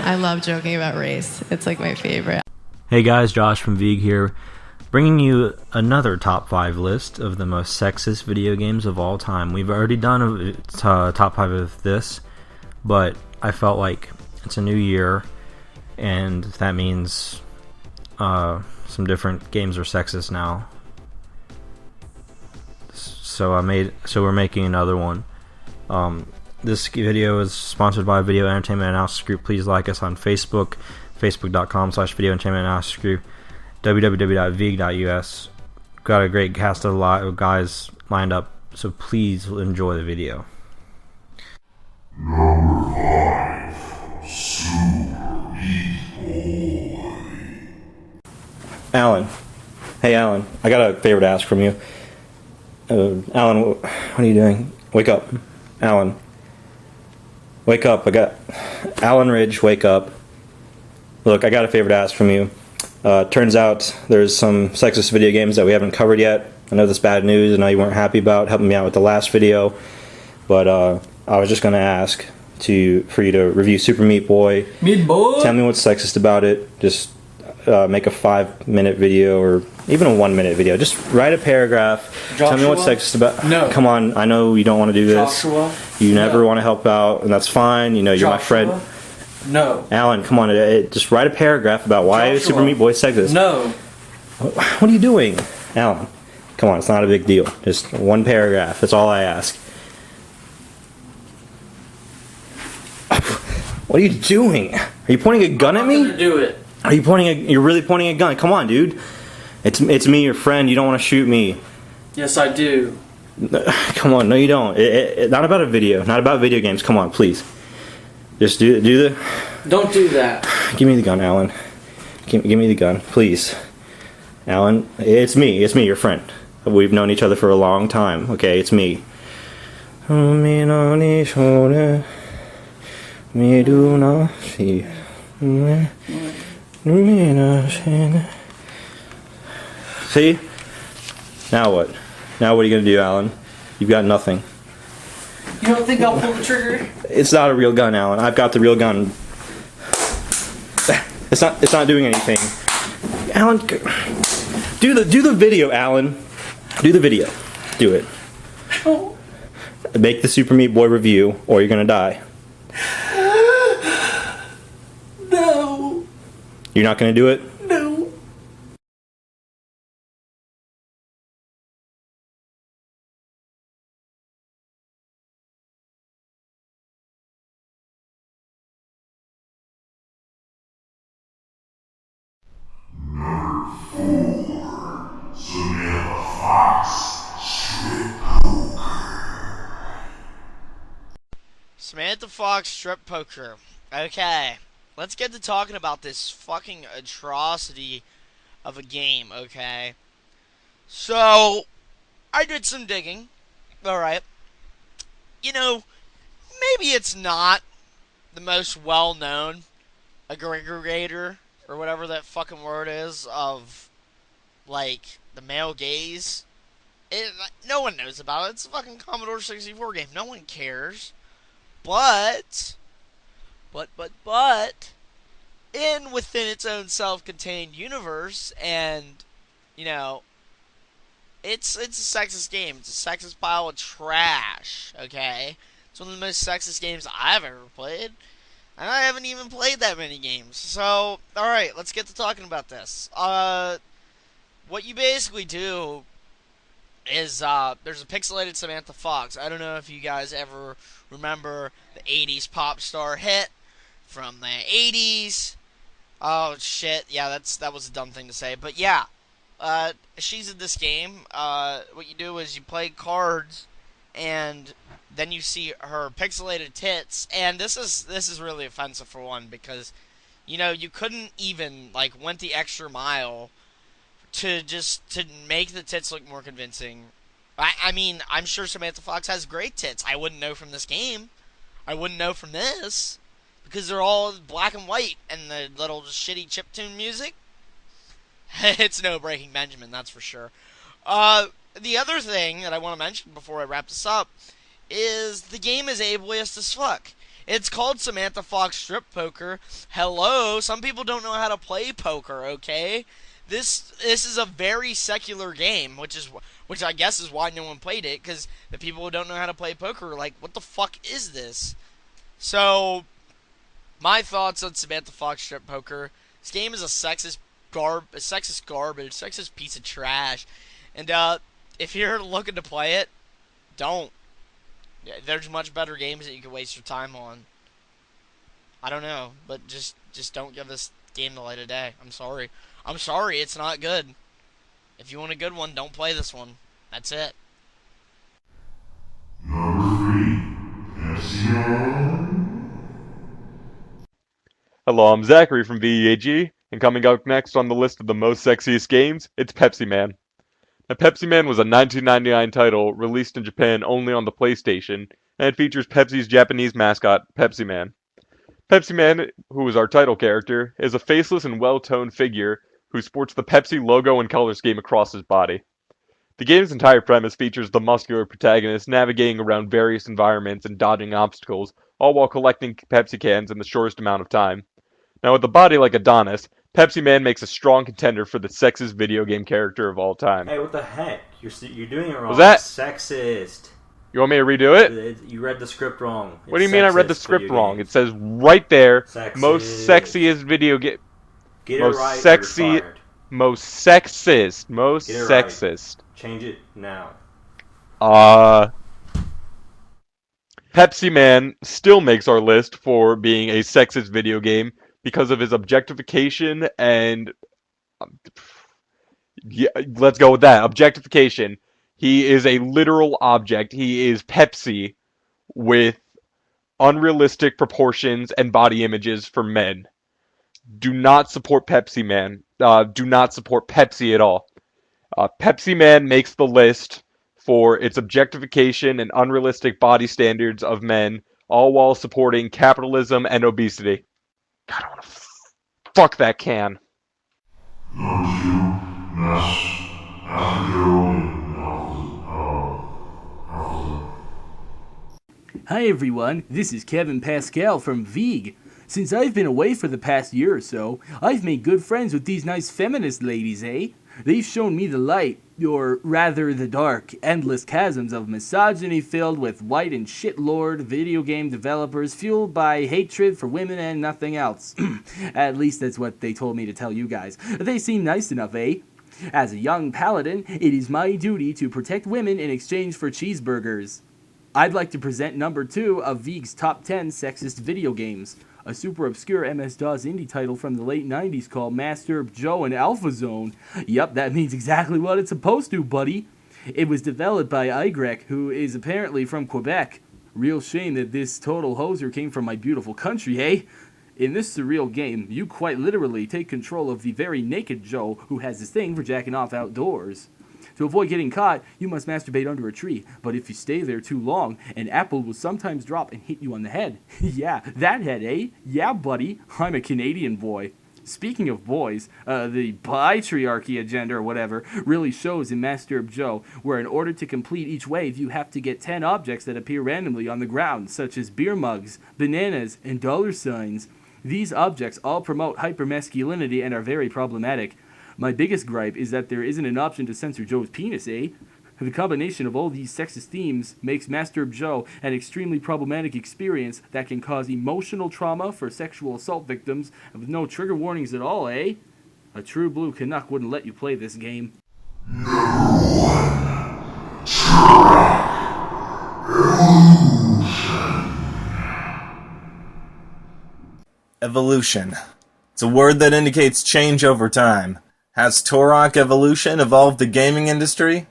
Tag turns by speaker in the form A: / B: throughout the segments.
A: I love joking about race. It's like my favorite.
B: Hey guys, Josh from VEAG here, bringing you another top 5 list of the most sexist video games of all time. We've already done a top 5 of this, but I felt like it's a new year, and that means some different games are sexist now. So we're making another one. This video is sponsored by Video Entertainment Analysis Group. Please like us on Facebook, facebook.com/Video Entertainment Analysis Group, www.veag.us. Got a great cast of guys lined up, so please enjoy the video.
C: Number 5, Super Meat Boy.
B: Alan. Hey Alan, I got a favor to ask from you. Alan, what are you doing? Wake up. Alan. Wake up. Alan Ridge, wake up. Look, I got a favor to ask from you. Turns out there's some sexist video games that we haven't covered yet. I know this bad news. I know you weren't happy about helping me out with the last video, but I was just going to ask for you to review Super Meat Boy.
D: Meat Boy.
B: Tell me what's sexist about it. Just make a 5-minute video or even a 1-minute video. Just write a paragraph.
D: Joshua?
B: Tell me what's sexist about.
D: No.
B: Come on, I know you don't want to do this.
D: Joshua?
B: You never
D: No.
B: want to help out, and that's fine. You know, you're my friend.
D: No.
B: Alan, come on, just write a paragraph about why
D: Joshua.
B: Super Meat Boy is sexist.
D: No.
B: What are you doing? Alan, come on, it's not a big deal. Just one paragraph, that's all I ask. What are you doing? Are you pointing a gun at me?
D: I'm not gonna do it.
B: Are you you're really pointing a gun? Come on, dude. It's me, your friend. You don't want to shoot me.
D: Yes, I do.
B: Come on, no you don't. Not about a video, not about video games. Come on, please. Just do the...
D: Don't do that.
B: Give me the gun, Alan. Give me the gun, please. Alan, it's me, your friend. We've known each other for a long time, okay? It's me. See? Now what? Now what are you gonna do, Alan? You've got nothing.
D: You don't think I'll pull the trigger?
B: It's not a real gun, Alan. I've got the real gun. It's not doing anything. Alan, do the video, Alan. Do the video. Do it.
D: Oh.
B: Make the Super Meat Boy review, or you're gonna die.
D: No.
B: You're not gonna do it?
D: No.
C: Number 4, Samantha Fox, Strip Poker.
E: Samantha Fox strip poker. Okay, let's get to talking about this fucking atrocity of a game, okay? So, I did some digging, alright. You know, maybe it's not the most well-known aggregator, or whatever that fucking word is, of, like, the male gaze. No one knows about it. It's a fucking Commodore 64 game. No one cares. But, within its own self-contained universe, and, you know, it's a sexist game. It's a sexist pile of trash, okay? It's one of the most sexist games I've ever played, and I haven't even played that many games. So, alright, let's get to talking about this. What you basically do is, there's a pixelated Samantha Fox. I don't know if you guys ever remember the 80s pop star hit from the 80s. Oh, shit. Yeah, that was a dumb thing to say. But, yeah. She's in this game. What you do is you play cards, and then you see her pixelated tits. And this is really offensive, for one, because, you know, you couldn't even, like, went the extra mile to make the tits look more convincing. I mean, I'm sure Samantha Fox has great tits. I wouldn't know from this game. I wouldn't know from this, because they're all black and white, and the little shitty chiptune music. It's no Breaking Benjamin, that's for sure. The other thing that I want to mention before I wrap this up is the game is ableist as fuck. It's called Samantha Fox Strip Poker. Hello, some people don't know how to play poker, okay? This is a very secular game, which I guess is why no one played it, because the people who don't know how to play poker are like, what the fuck is this? So, my thoughts on Samantha Fox Strip Poker. This game is a sexist garbage, sexist piece of trash. And if you're looking to play it, don't. There's much better games that you can waste your time on. I don't know, but just don't give this game the light of day. I'm sorry. I'm sorry, it's not good. If you want a good one, don't play this one. That's it.
C: Number 3, Pepsi Man.
F: Hello, I'm Zachary from VEAG, and coming up next on the list of the most sexiest games, it's Pepsi Man. Now, Pepsi Man was a 1999 title released in Japan only on the PlayStation, and it features Pepsi's Japanese mascot, Pepsi Man. Pepsi Man, who is our title character, is a faceless and well-toned figure who sports the Pepsi logo and color scheme across his body. The game's entire premise features the muscular protagonist navigating around various environments and dodging obstacles, all while collecting Pepsi cans in the shortest amount of time. Now, with a body like Adonis, Pepsi Man makes a strong contender for the sexist video game character of all time.
B: Hey, what the heck? You're doing it wrong.
F: Was that-
B: Sexist?
F: You want me to redo it?
B: You read the script wrong.
F: What do you mean I read the script wrong? It says right there, most sexiest video game...
B: Get
F: most
B: it right
F: sexy...
B: or you're fired.
F: Most sexist. Most
B: Get it right.
F: sexist.
B: Change it now.
F: Pepsi Man still makes our list for being a sexist video game because of his objectification and... yeah, let's go with that. Objectification. He is a literal object. He is Pepsi with unrealistic proportions and body images for men. Do not support Pepsi Man. Do not support Pepsi at all. Pepsi Man makes the list for its objectification and unrealistic body standards of men, all while supporting capitalism and obesity. God, I want to fuck that can.
C: Number 2,
G: Hi everyone, this is Kevin Pascal from VEAG. Since I've been away for the past year or so, I've made good friends with these nice feminist ladies, eh? They've shown me the light, or rather the dark, endless chasms of misogyny filled with white and shitlord video game developers fueled by hatred for women and nothing else. At least that's what they told me to tell you guys. They seem nice enough, eh? As a young paladin, it is my duty to protect women in exchange for cheeseburgers. I'd like to present number 2 of VEAG's top 10 sexist video games. A super obscure MS-DOS indie title from the late 90s called Masturb, Joe, and Alpha Zone. Yup, that means exactly what it's supposed to, buddy. It was developed by Igrek, who is apparently from Quebec. Real shame that this total hoser came from my beautiful country, eh? In this surreal game, you quite literally take control of the very naked Joe who has this thing for jacking off outdoors. To avoid getting caught, you must masturbate under a tree, but if you stay there too long, an apple will sometimes drop and hit you on the head. Yeah, that head, eh? Yeah, buddy, I'm a Canadian boy. Speaking of boys, the patriarchy agenda or whatever really shows in Masturb Joe, where in order to complete each wave, you have to get 10 objects that appear randomly on the ground, such as beer mugs, bananas, and dollar signs. These objects all promote hypermasculinity and are very problematic. My biggest gripe is that there isn't an option to censor Joe's penis, eh? The combination of all these sexist themes makes Masturb Joe an extremely problematic experience that can cause emotional trauma for sexual assault victims with no trigger warnings at all, eh? A true blue Canuck wouldn't let you play this game.
H: Evolution. It's a word that indicates change over time. Has Turok Evolution evolved the gaming industry?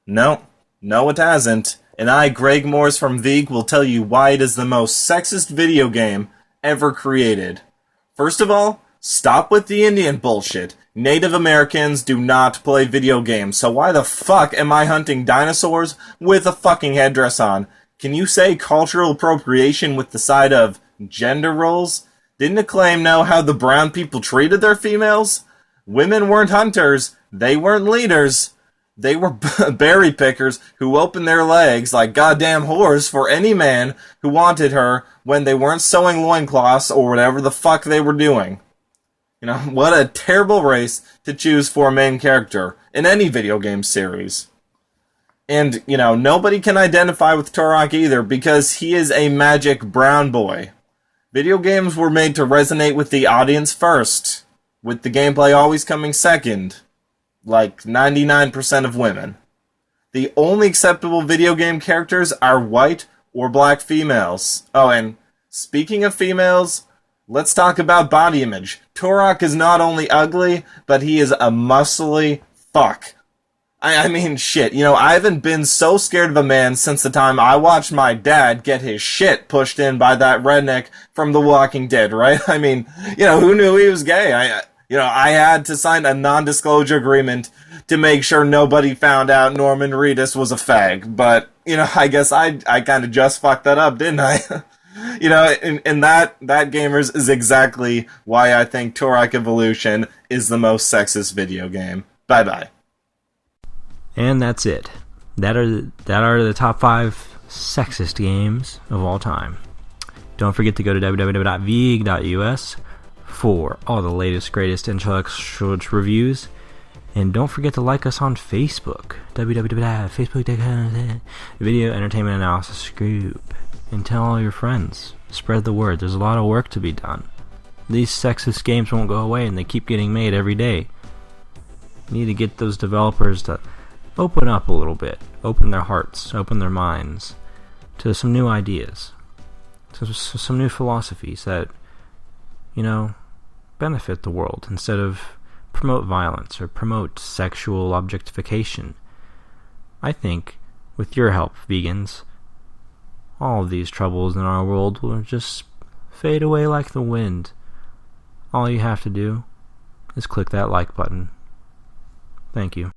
H: No, it hasn't. And I, Greg Morse from VEAG, will tell you why it is the most sexist video game ever created. First of all, stop with the Indian bullshit. Native Americans do not play video games, so why the fuck am I hunting dinosaurs with a fucking headdress on? Can you say cultural appropriation with the side of gender roles? Didn't Acclaim know how the brown people treated their females? Women weren't hunters, they weren't leaders. They were berry pickers who opened their legs like goddamn whores for any man who wanted her when they weren't sewing loincloths or whatever the fuck they were doing. You know, what a terrible race to choose for a main character in any video game series. And, you know, nobody can identify with Turok either because he is a magic brown boy. Video games were made to resonate with the audience first, with the gameplay always coming second, like 99% of women. The only acceptable video game characters are white or black females. Oh, and speaking of females, let's talk about body image. Turok is not only ugly, but he is a muscly fuck. I mean, shit, you know, I haven't been so scared of a man since the time I watched my dad get his shit pushed in by that redneck from The Walking Dead, right? I mean, you know, who knew he was gay? I had to sign a non-disclosure agreement to make sure nobody found out Norman Reedus was a fag, but, you know, I guess I kind of just fucked that up, didn't I? You know, and that, gamers, is exactly why I think Turok Evolution is the most sexist video game. Bye-bye.
I: And that's it. That are the top 5 sexist games of all time. Don't forget to go to www.veag.us for all the latest, greatest intellectual reviews. And don't forget to like us on Facebook. www.facebook.com Video Entertainment Analysis Group. And tell all your friends. Spread the word. There's a lot of work to be done. These sexist games won't go away, and they keep getting made every day. You need to get those developers to open up a little bit, open their hearts, open their minds to some new ideas, to some new philosophies that, you know, benefit the world instead of promote violence or promote sexual objectification. I think, with your help, vegans, all of these troubles in our world will just fade away like the wind. All you have to do is click that like button. Thank you.